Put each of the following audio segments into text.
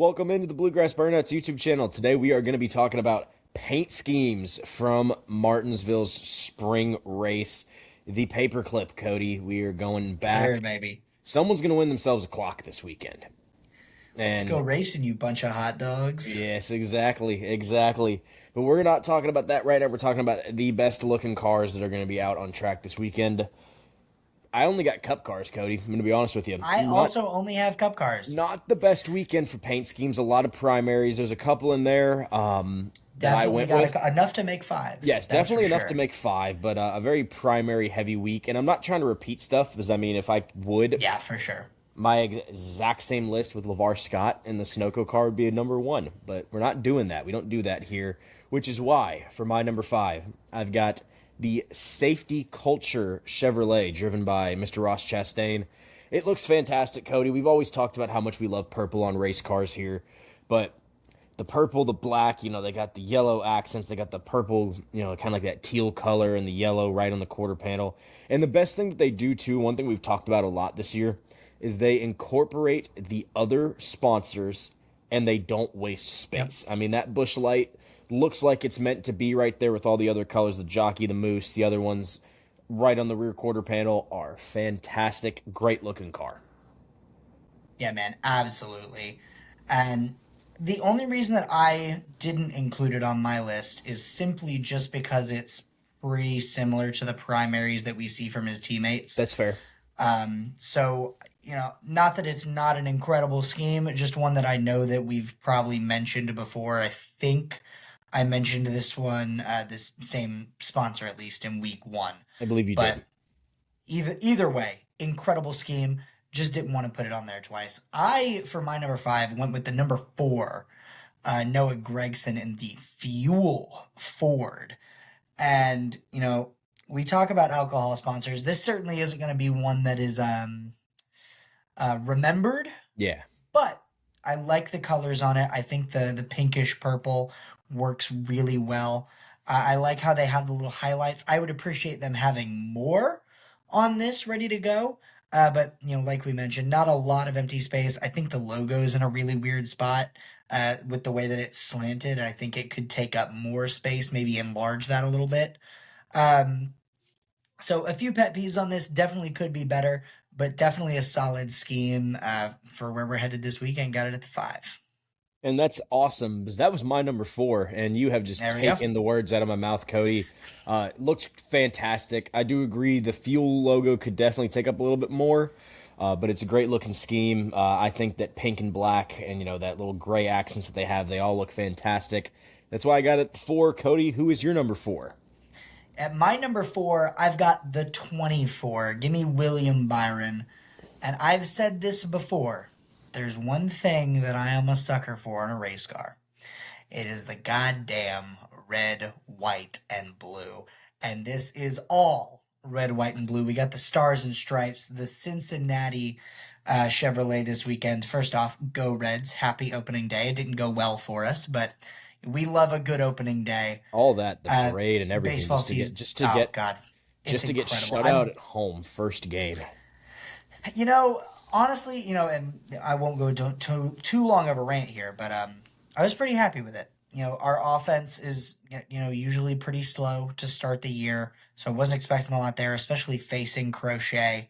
Welcome into the Bluegrass Burnouts YouTube channel. Today we are going to be talking about paint schemes from Martinsville's spring race. The paperclip, Cody. We are going back. Sir, baby. Someone's going to win themselves a clock this weekend. Let's And go racing, you bunch of hot dogs. yes, exactly. But we're not talking about that right now. We're talking about the best looking cars that are going to be out on track this weekend. I only got cup cars, Cody. I'm going to be honest with you. I also only have cup cars. Not the best weekend for paint schemes. A lot of primaries. There's a couple in there that I Definitely went got with. enough to make five. Yes, That's definitely for enough sure. to make five, but a very primary heavy week. And I'm not trying to repeat stuff because, I mean, if I would, Yeah, for sure. my exact same list with LeVar Scott and the Sunoco car would be a number one. But we're not doing that. We don't do that here, which is why, for my number five, I've got the Safety Culture Chevrolet driven by Mr. Ross Chastain. It looks fantastic, Cody. We've always talked about how much we love purple on race cars here, but the purple, the black, they got the yellow accents. They got the purple, kind of like that teal color and the yellow right on the quarter panel. And the best thing that they do, too, one thing we've talked about a lot this year, is they incorporate the other sponsors and they don't waste space. Yep. I mean, that Busch Light looks like it's meant to be right there with all the other colors, the jockey, the moose, the other ones right on the rear quarter panel are fantastic, great looking car. Yeah, man, absolutely. And the only reason that I didn't include it on my list is simply just because it's pretty similar to the primaries that we see from his teammates. That's fair. So, not that it's not an incredible scheme, just one that I know that we've probably mentioned before. I think I mentioned this one, this same sponsor at least in week one. I believe you But did. either way, incredible scheme. Just didn't want to put it on there twice. For my number five, went with the number four, Noah Gregson in the Fuel Ford. And, we talk about alcohol sponsors. This certainly isn't going to be one that is remembered. Yeah. But I like the colors on it. I think the pinkish purple works really well. I like how they have the little highlights. I would appreciate them having more on this ready to go. But, like we mentioned, not a lot of empty space. I think the logo is in a really weird spot with the way that it's slanted. I think it could take up more space, maybe enlarge that a little bit. So a few pet peeves on this, definitely could be better, but definitely a solid scheme for where we're headed this weekend. Got it at the five. And that's awesome because that was my number four, and you have just taken the words out of my mouth, Cody. Looks fantastic. I do agree the Fuel logo could definitely take up a little bit more, but it's a great looking scheme. I think that pink and black and, that little gray accents that they have, they all look fantastic. That's why I got it four. Cody, who is your number four? At my number four, I've got the 24. Give me William Byron. And I've said this before. There's one thing that I am a sucker for in a race car. It is the goddamn red, white, and blue. And this is all red, white, and blue. We got the stars and stripes, the Cincinnati Chevrolet this weekend. First off, go Reds. Happy opening day. It didn't go well for us, but we love a good opening day. All that, the parade and everything. Baseball season. Just to get shut out at home first game. Honestly, and I won't go too long of a rant here, but I was pretty happy with it. Our offense is, usually pretty slow to start the year, so I wasn't expecting a lot there, especially facing Crochet.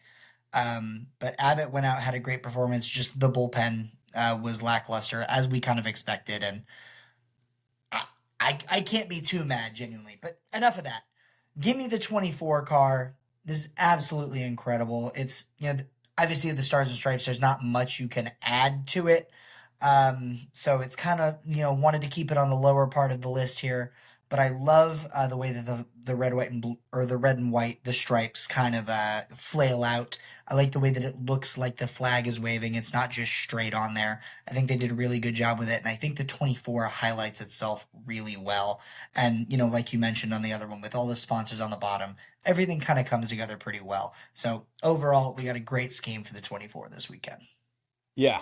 But Abbott went out, had a great performance. Just the bullpen was lackluster, as we kind of expected, and I can't be too mad, genuinely. But enough of that. Give me the 24 car. This is absolutely incredible. It's, obviously the stars and stripes, there's not much you can add to it. So it's kind of, wanted to keep it on the lower part of the list here. But I love the way that the red, white, and blue, or the red and white, the stripes kind of flail out. I like the way that it looks like the flag is waving. It's not just straight on there. I think they did a really good job with it. And I think the 24 highlights itself really well. And, like you mentioned on the other one, with all the sponsors on the bottom, everything kind of comes together pretty well. So overall, we got a great scheme for the 24 this weekend. Yeah.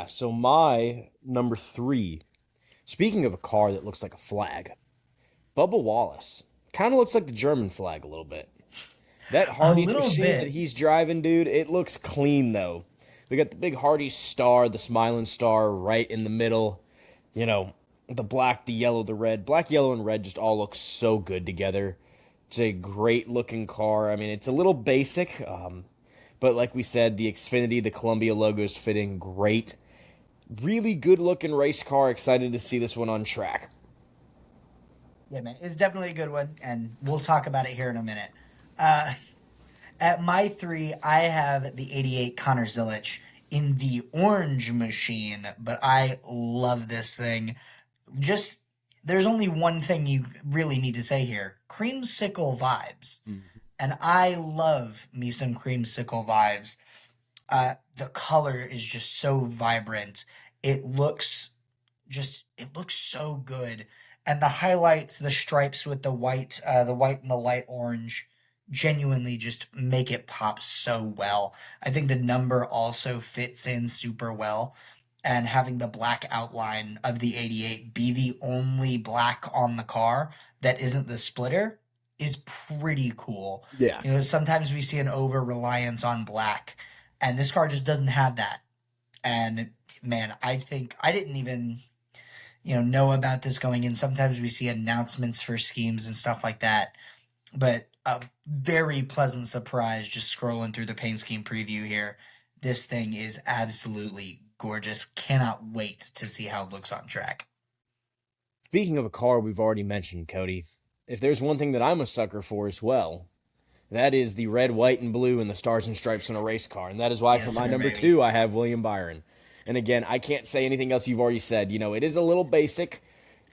So my number three, speaking of a car that looks like a flag, Bubba Wallace. Kind of looks like the German flag a little bit. That Hardee's machine that he's driving, dude, it looks clean, though. We got the big Hardy star, the smiling star right in the middle. You know, the black, the yellow, the red. Black, yellow, and red just all look so good together. It's a great looking car. I mean, it's a little basic, but like we said, the Xfinity, the Columbia logos fit in great. Really good looking race car. Excited to see this one on track. Yeah, man, it's definitely a good one, and we'll talk about it here in a minute. Uh, at my 3, I have the 88 Connor Zilic in the orange machine, but I love this thing. Just, there's only one thing you really need to say here. Creamsicle vibes. And I love me some creamsicle vibes. The color is just so vibrant. It looks it looks so good. And the highlights, the stripes with the white and the light orange genuinely just make it pop so well. I think the number also fits in super well. And having the black outline of the 88 be the only black on the car that isn't the splitter is pretty cool. Yeah. You know, sometimes we see an over reliance on black, and this car just doesn't have that. And man, I think I didn't even, know about this going in. Sometimes we see announcements for schemes and stuff like that, but a very pleasant surprise just scrolling through the paint scheme preview here. This thing is absolutely gorgeous. Cannot wait to see how it looks on track. Speaking of a car we've already mentioned, Cody, if there's one thing that I'm a sucker for as well, that is the red, white, and blue and the stars and stripes in a race car. And that is why Yes, for my sir, number baby. 2, I have William Byron. And again, I can't say anything else you've already said. It is a little basic,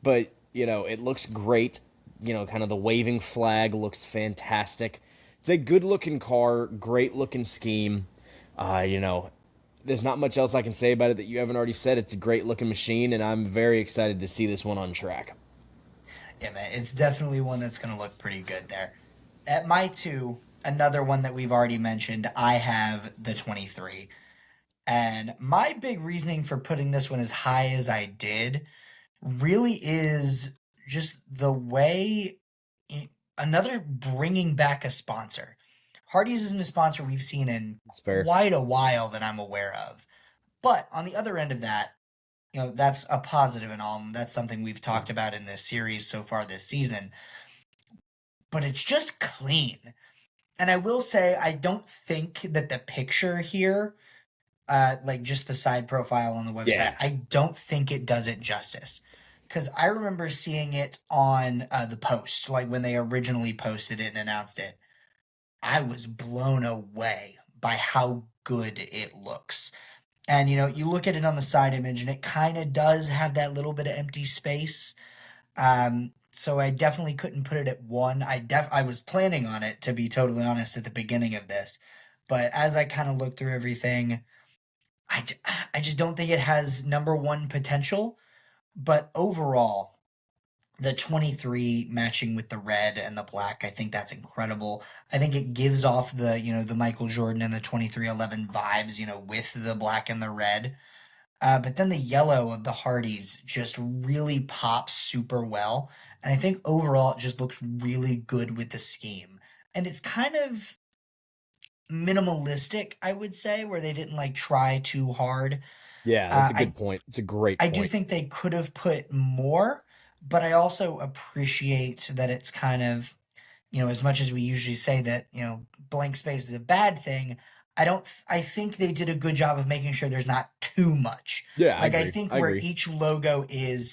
but, it looks great. Kind of the waving flag looks fantastic. It's a good-looking car, great-looking scheme. There's not much else I can say about it that you haven't already said. It's a great-looking machine, and I'm very excited to see this one on track. Yeah, man, it's definitely one that's going to look pretty good there. At my 2, another one that we've already mentioned, I have the 23. And my big reasoning for putting this one as high as I did really is just the way another bringing back a sponsor. Hardee's isn't a sponsor we've seen in It's fair. quite a while that I'm aware of. But on the other end of that, that's a positive and all. That's something we've talked about in this series so far this season. But it's just clean. And I will say, I don't think that the picture here, like just the side profile on the website, Yeah. I don't think it does it justice. Because I remember seeing it on the post, like when they originally posted it and announced it. I was blown away by how good it looks. And, you look at it on the side image and it kind of does have that little bit of empty space. So I definitely couldn't put it at 1. I was planning on it, to be totally honest, at the beginning of this. But as I kind of looked through everything, I just don't think it has number 1 potential. But overall, the 23 matching with the red and the black, I think that's incredible. I think it gives off the, the Michael Jordan and the 2311 vibes, with the black and the red. But then the yellow of the Hardys just really pops super well. And I think overall it just looks really good with the scheme. And it's kind of minimalistic, I would say, where they didn't like try too hard. Yeah, that's a good point. It's a great I point. do think they could have put more, but I also appreciate that it's kind of, as much as we usually say that, blank space is a bad thing, I think they did a good job of making sure there's not too much. Yeah, Like, I I agree. think I where agree. each logo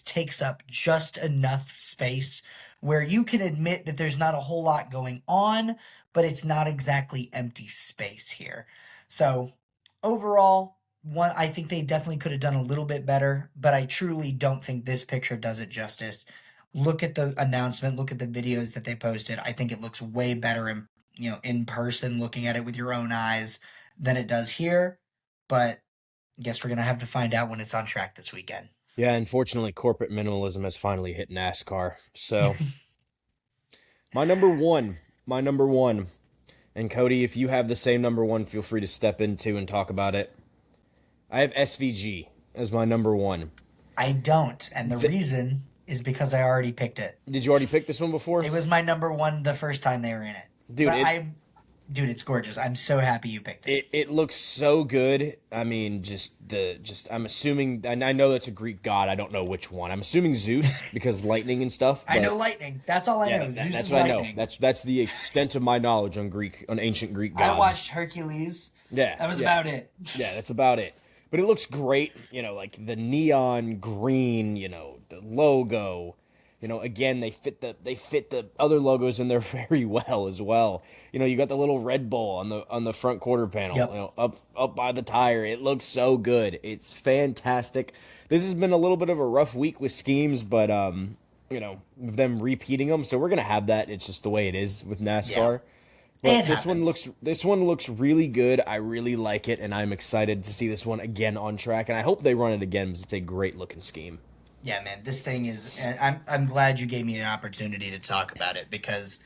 takes up just enough space where you can admit that there's not a whole lot going on, but it's not exactly empty space here. So overall, I think they definitely could have done a little bit better, but I truly don't think this picture does it justice. Look at the announcement, look at the videos that they posted. I think it looks way better in person, looking at it with your own eyes, than it does here. But I guess we're gonna have to find out when it's on track this weekend. Yeah, unfortunately, corporate minimalism has finally hit NASCAR. So, my number one, and Cody, if you have the same number 1, feel free to step into and talk about it. I have SVG as my number 1. I don't, and the reason is because I already picked it. Did you already pick this one before? It was my number 1 the first time they were in it. Dude, But Dude, it's gorgeous. I'm so happy you picked it. It looks so good. I mean, I'm assuming, and I know that's a Greek god. I don't know which one. I'm assuming Zeus because lightning and stuff. I know But lightning. That's all I yeah, know. Zeus that's is what I know. lightning. That's the extent of my knowledge on ancient Greek I gods. watched Hercules. Yeah, That was yeah. about it. Yeah, that's about it. But it looks great, like the neon green, the logo. Again, they fit the other logos in there very well as well. You got the little Red Bull on the front quarter panel, Yep. up by the tire. It looks so good. It's fantastic. This has been a little bit of a rough week with schemes, but them repeating them. So we're gonna have that. It's just the way it is with Yeah. NASCAR. It But happens. this one looks really good. I really like it, and I'm excited to see this one again on track. And I hope they run it again because it's a great looking scheme. Yeah, man, this thing is. And I'm glad you gave me an opportunity to talk about it because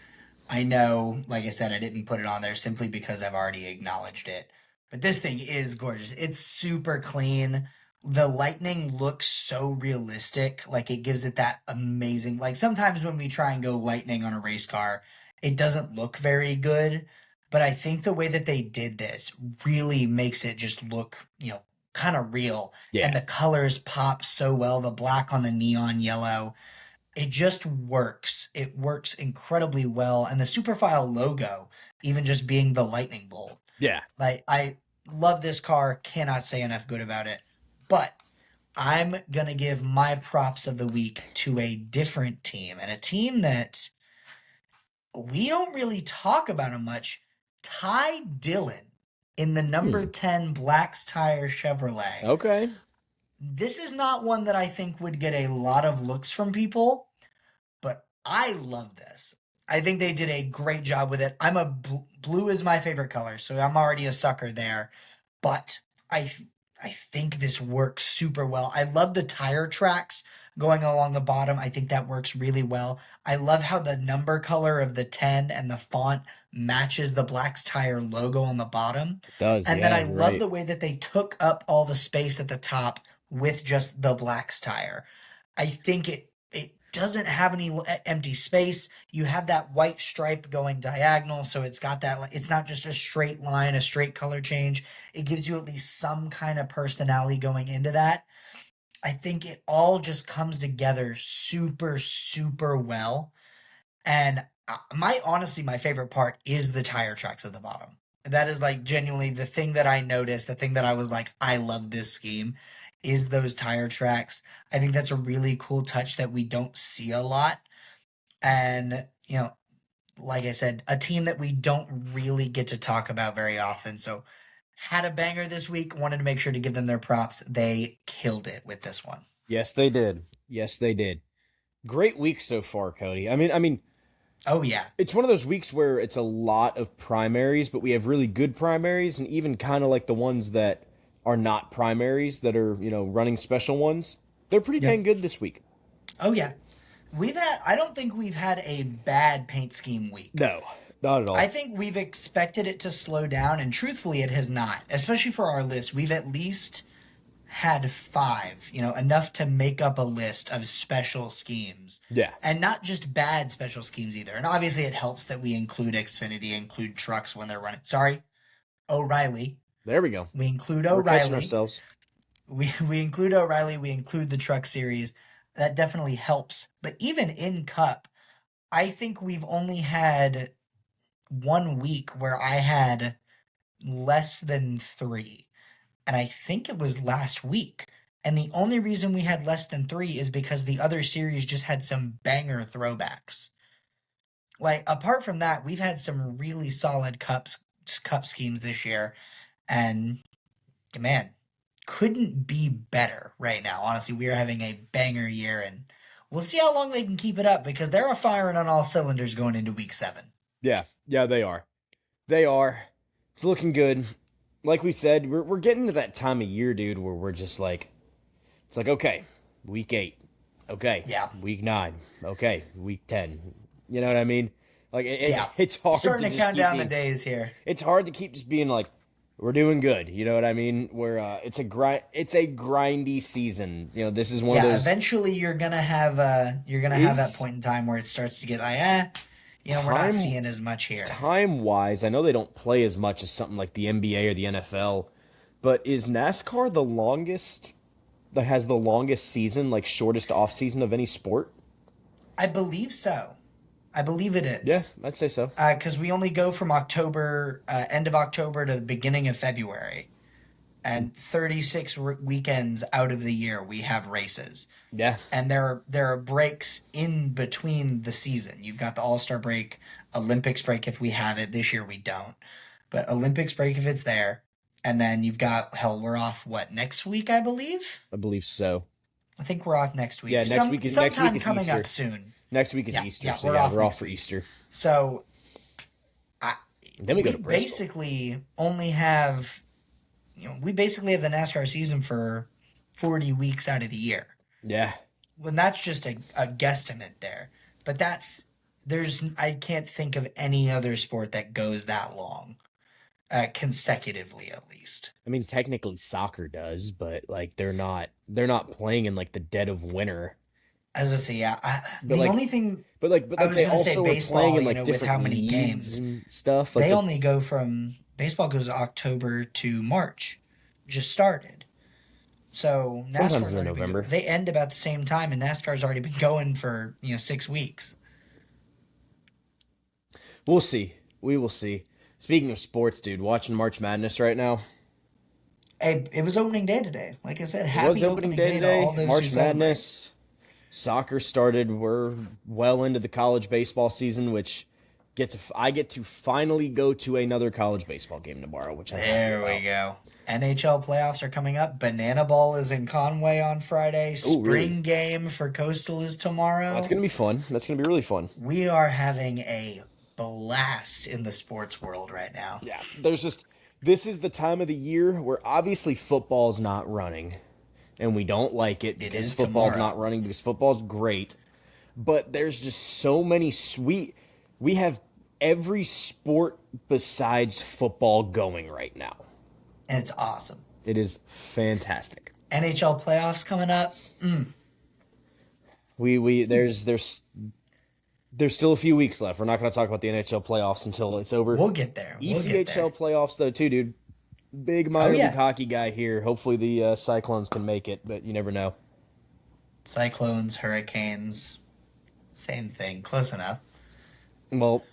I know, like I said, I didn't put it on there simply because I've already acknowledged it. But this thing is gorgeous. It's super clean. The lightning looks so realistic. Like it gives it that amazing. Like sometimes when we try and go lightning on a race car, it doesn't look very good. But I think the way that they did this really makes it just look, kind of real. Yeah, And the colors pop so well. The black on the neon yellow, it just works. It works incredibly well. And the Superfile logo, even just being the lightning bolt. yeah. Like I love this car, cannot say enough good about it. But I'm gonna give my props of the week to a different team and a team that we don't really talk about him much. Ty Dillon in the number Hmm. 10 Black's Tire Chevrolet. Okay. This is not one that I think would get a lot of looks from people, but I love this. I think they did a great job with it. Blue is my favorite color, so I'm already a sucker there. But I think this works super well. I love the tire tracks going along the bottom. I think that works really well. I love how the number color of the 10 and the font matches the Black's Tire logo on the bottom. It does. And then Yeah. I You're love right. the way that they took up all the space at the top with just the Black's Tire. I think it doesn't have any empty space. You have that white stripe going diagonal, so it's got that. It's not just a straight line, a straight color change. It gives you at least some kind of personality going into that. I think it all just comes together super, super well. And my favorite part is the tire tracks at the bottom. That is like genuinely the thing that I noticed, the thing that I was like, I love this scheme is those tire tracks. I think that's a really cool touch that we don't see a lot. And, like I said, a team that we don't really get to talk about very often. So had a banger this week, wanted to make sure to give them their props. They killed it with this one. Yes, they did. Yes, they did. Great week so far, Cody. I mean, Oh yeah. it's one of those weeks where it's a lot of primaries, but we have really good primaries, and even kind of like the ones that are not primaries that are running special ones. They're pretty Yep. dang good this week. Oh yeah. I don't think we've had a bad paint scheme week. No, not at all. I think we've expected it to slow down, and truthfully, it has not. Especially for our list, we've at least had five, enough to make up a list of special schemes. Yeah. And not just bad special schemes either. And obviously, it helps that we include Xfinity, include trucks when they're running. Sorry, O'Reilly. There we go. We include We're catching O'Reilly. ourselves. We include O'Reilly. We include the truck series. That definitely helps. But even in Cup, I think we've only had 1 week where I had less than three. And I think it was last week. And the only reason we had less than three is because the other series just had some banger throwbacks. Like, apart from that, we've had some really solid cup schemes this year. And, man, couldn't be better right now. Honestly, we are having a banger year. And we'll see how long they can keep it up because they're firing on all cylinders going into week 7. Yeah, they are. They are. It's looking good. Like we said, we're getting to that time of year, dude, where we're just like, it's like, okay, week 8, okay, Yeah. week 9, okay, week 10. You know what I mean? Like Yeah. it's hard. Starting to just count keep down the being- days here. It's hard to keep just being like, we're doing good. You know what I mean? Where it's a grindy season. This is one of Yeah, those. eventually you're gonna have that Is- point in time where it starts to get like, we're not seeing as much here. Time-wise, I know they don't play as much as something like the NBA or the NFL, but is NASCAR the longest, that has the longest season, like shortest off-season of any sport? I believe so. I believe it is. Yeah, I'd say so. Because we only go from October, end of October to the beginning of February. And 36 weekends out of the year, we have races. Yeah. And there are breaks in between the season. You've got the All-Star break, Olympics break if we have it. This year we don't. But Olympics break if it's there. And then you've got, we're off, next week, I believe? I believe so. I think we're off next week. Yeah, next week is coming Easter. up soon. Next week is Easter, yeah, so we're off for Easter. So, then we go to Bristol. Basically only have, we basically have the NASCAR season for 40 weeks out of the year. Yeah. When that's just a guesstimate there. But I can't think of any other sport that goes that long, consecutively at least. I mean, technically soccer does, but like they're not playing in like the dead of winter. I was gonna say, yeah. Only thing, but I was they also are playing in like with how many games and stuff. Like they only go from baseball goes October to March, just started. So sometimes in November they end about the same time, and NASCAR's already been going for 6 weeks. We'll see. We will see. Speaking of sports, dude, watching March Madness right now. Hey, it was opening day today. Like I said, happy opening day today. To all those March Madness. Soccer started. We're well into the college baseball season, which I get to finally go to another college baseball game tomorrow, which there we go. NHL playoffs are coming up. Banana Ball is in Conway on Friday. Spring game for Coastal is tomorrow. That's going to be fun. That's going to be really fun. We are having a blast in the sports world right now. Yeah, this is the time of the year where obviously football's not running, and we don't like it because football's not running because football's great. But there's just so many we have every sport besides football going right now. And it's awesome. It is fantastic. NHL playoffs coming up. There's still a few weeks left. We're not going to talk about the NHL playoffs until it's over. We'll get there. ECHL playoffs, though, too, dude. Big minor league hockey guy here. Hopefully the Cyclones can make it, but you never know. Cyclones, Hurricanes, same thing. Close enough. Well,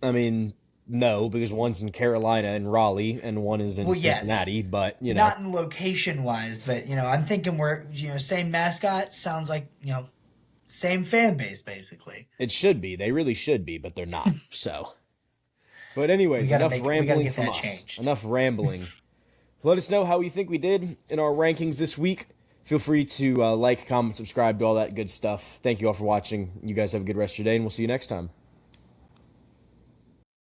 I mean, no, because one's in Carolina and Raleigh, and one is in Cincinnati, but, Not in location-wise, but, I'm thinking we're, same mascot, sounds like, same fan base, basically. It should be. They really should be, but they're not. So, but anyways, enough rambling from us. Changed. Enough rambling. Let us know how you think we did in our rankings this week. Feel free to like, comment, subscribe, do all that good stuff. Thank you all for watching. You guys have a good rest of your day, and we'll see you next time.